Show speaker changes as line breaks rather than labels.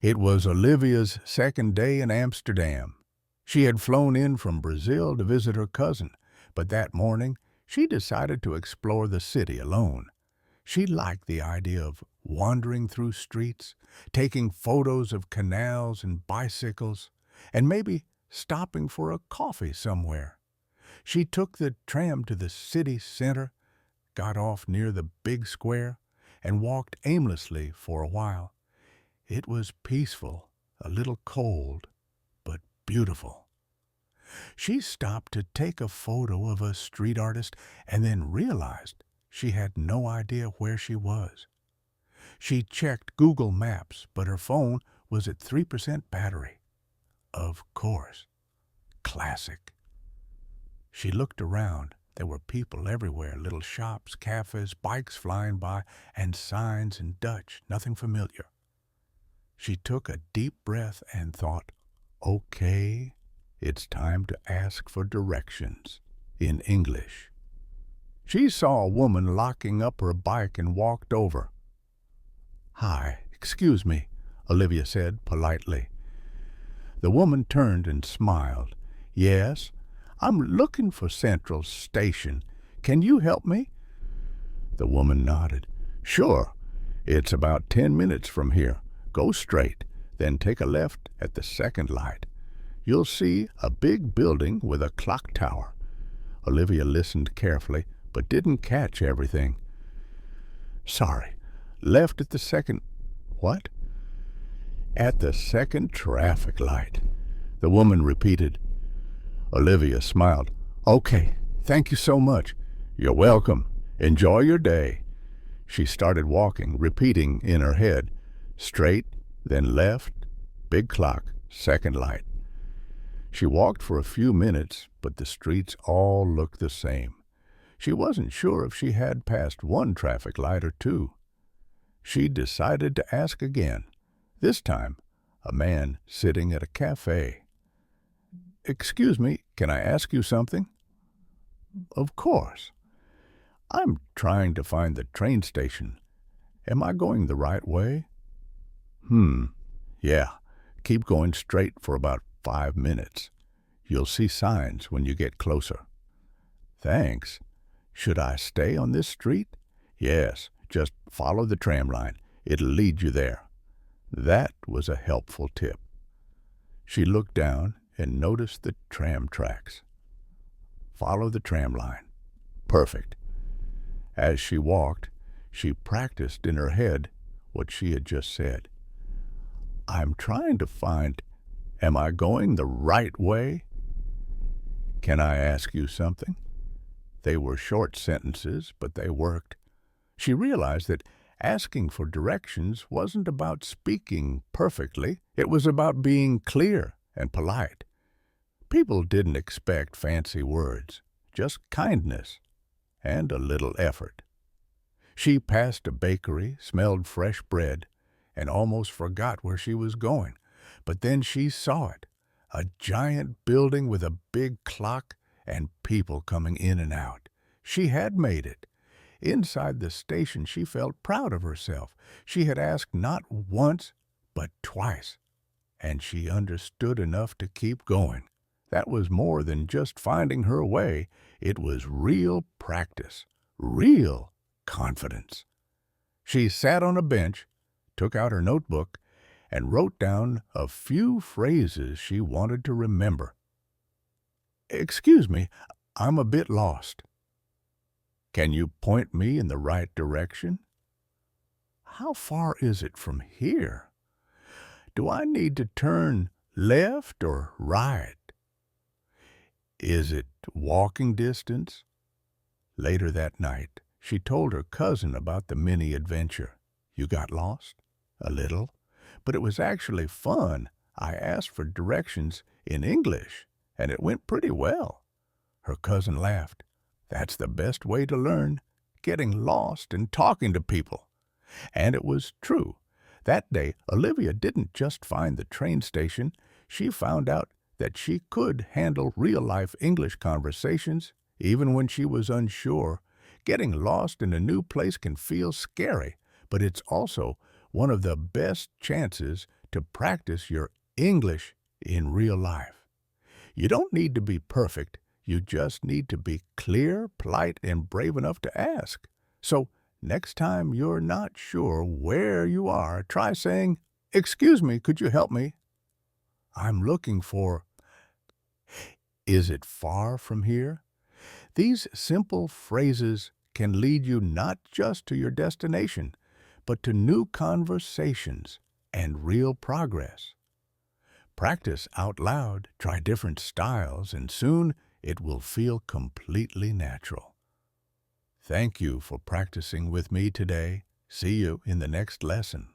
It was Olivia's second day in Amsterdam. She had flown in from Brazil to visit her cousin, but that morning she decided to explore the city alone. She liked the idea of wandering through streets, taking photos of canals and bicycles, and maybe stopping for a coffee somewhere. She took the tram to the city center, got off near the big square, and walked aimlessly for a while. It was peaceful, a little cold, but beautiful. She stopped to take a photo of a street artist and then realized she had no idea where she was. She checked Google Maps, but her phone was at 3% battery. Of course. Classic. She looked around. There were people everywhere, little shops, cafes, bikes flying by, and signs in Dutch, nothing familiar. She took a deep breath and thought, okay, it's time to ask for directions in English. She saw a woman locking up her bike and walked over. "Hi, excuse me," Olivia said politely. The woman turned and smiled. "Yes, I'm looking for Central Station. Can you help me?" The woman nodded. "Sure. It's about 10 minutes from here. Go straight, then take a left at the second light. You'll see a big building with a clock tower." Olivia listened carefully, but didn't catch everything. "Sorry, left at the second—" "What?" "At the second traffic light," the woman repeated. Olivia smiled. "Okay, thank you so much." "You're welcome. Enjoy your day." She started walking, repeating in her head, straight, then left, big clock, second light. She walked for a few minutes, but the streets all looked the same. She wasn't sure if she had passed one traffic light or two. She decided to ask again. This time, a man sitting at a cafe. "Excuse me, can I ask you something?" "Of course." "I'm trying to find the train station. Am I going the right way?" Yeah. Keep going straight for about 5 minutes. You'll see signs when you get closer." "Thanks. Should I stay on this street?" "Yes, just follow the tram line. It'll lead you there." That was a helpful tip. She looked down and noticed the tram tracks. Follow the tram line. Perfect. As she walked, she practiced in her head what she had just said. "I'm trying to find, am I going the right way? Can I ask you something?" They were short sentences, but they worked. She realized that asking for directions wasn't about speaking perfectly. It was about being clear and polite. People didn't expect fancy words, just kindness and a little effort. She passed a bakery, smelled fresh bread, and almost forgot where she was going. But then she saw it, a giant building with a big clock and people coming in and out. She had made it. Inside the station, she felt proud of herself. She had asked not once, but twice, and she understood enough to keep going. That was more than just finding her way. It was real practice, real confidence. She sat on a bench, took out her notebook, and wrote down a few phrases she wanted to remember. "Excuse me, I'm a bit lost." "Can you point me in the right direction?" "How far is it from here?" "Do I need to turn left or right?" "Is it walking distance?" Later that night, she told her cousin about the mini-adventure. "You got lost?" "A little. But it was actually fun. I asked for directions in English, and it went pretty well." Her cousin laughed. "That's the best way to learn, getting lost and talking to people." And it was true. That day, Olivia didn't just find the train station. She found out that she could handle real-life English conversations, even when she was unsure. Getting lost in a new place can feel scary, but it's also one of the best chances to practice your English in real life. You don't need to be perfect. You just need to be clear, polite, and brave enough to ask. So next time you're not sure where you are, try saying, "Excuse me, could you help me? I'm looking for, is it far from here?" These simple phrases can lead you not just to your destination, but to new conversations and real progress. Practice out loud, try different styles, and soon it will feel completely natural. Thank you for practicing with me today. See you in the next lesson.